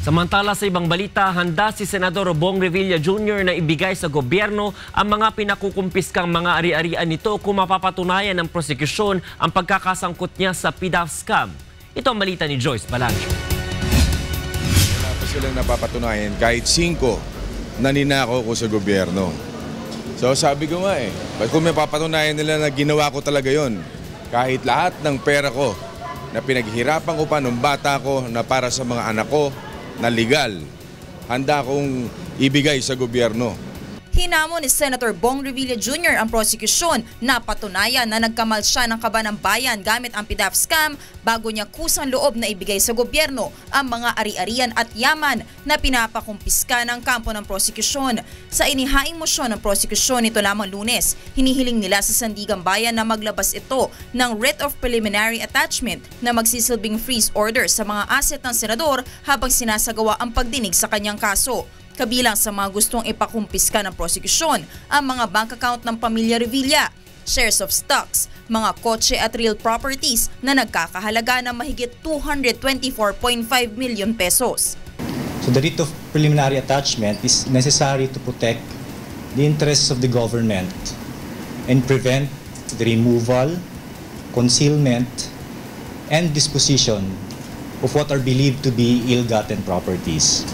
Samantala sa ibang balita, handa si Senador Bong Revilla Jr. na ibigay sa gobyerno ang mga pinakukumpiskang mga ari-arian nito kung mapapatunayan ng prosekusyon ang pagkakasangkot niya sa PDAF scam. Ito ang balita ni Joyce Balancho. Wala pa silang napapatunayan kahit 5 na ninakaw ko sa gobyerno. So sabi ko nga kung may papatunayan nila na ginawa ko talaga yon, kahit lahat ng pera ko na pinaghirapan ko pa nung bata ko na para sa mga anak ko na legal, handa kong ibigay sa gobyerno. Hinamon ni Senator Bong Revilla Jr. ang prosekusyon na patunayan na nagkamal siya ng kaba ng bayan gamit ang PDAF scam bago niya kusang loob na ibigay sa gobyerno ang mga ari-arian at yaman na pinapakumpiska ng kampo ng prosekusyon. Sa inihaing mosyon ng prosekusyon nito lamang Lunes, hinihiling nila sa Sandigang Bayan na maglabas ito ng writ of preliminary attachment na magsisilbing freeze order sa mga asset ng senador habang sinasagawa ang pagdinig sa kanyang kaso. Kabilang sa mga gustong ipakumpiska ng prosekusyon ang mga bank account ng pamilya Revilla, shares of stocks, mga kotse at real properties na nagkakahalaga ng mahigit 224.5 million pesos. So the writ of preliminary attachment is necessary to protect the interests of the government and prevent the removal, concealment, and disposition of what are believed to be ill-gotten properties.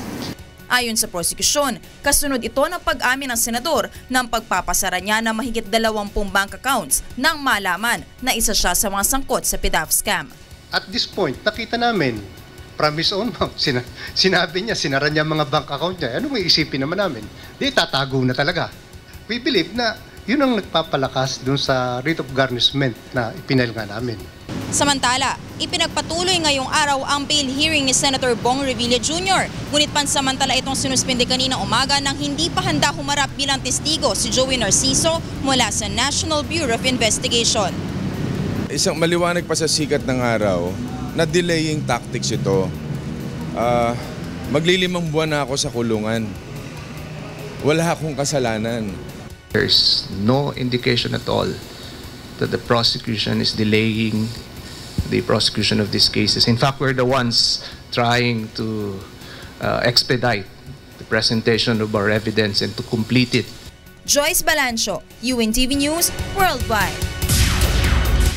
Ayon sa prosekusyon, kasunod ito ng pag-amin ng senador ng pagpapasara niya ng mahigit 20 bank accounts nang malaman na isa siya sa mga sangkot sa PDAF scam. At this point, nakita namin, from his own mouth, sinabi niya, sinara niya mga bank account niya. Ano may isipin naman namin? Di tatago na talaga. We believe na yun ang nagpapalakas dun sa writ of garnishment na ipinail nga namin. Samantala, ipinagpatuloy ngayong araw ang bail hearing ni Senator Bong Revilla Jr. Ngunit pansamantala itong sinuspende kanina umaga nang hindi pa handa humarap bilang testigo si Joey Narciso mula sa National Bureau of Investigation. Isang maliwanag pa sa sikat ng araw na delaying tactics ito. Maglilimang buwan na ako sa kulungan. Wala akong kasalanan. There's no indication at all that the prosecution is delaying the prosecution of these cases. In fact, we're the ones trying to expedite the presentation of our evidence and to complete it. Joyce Balancho, UNTV News Worldwide.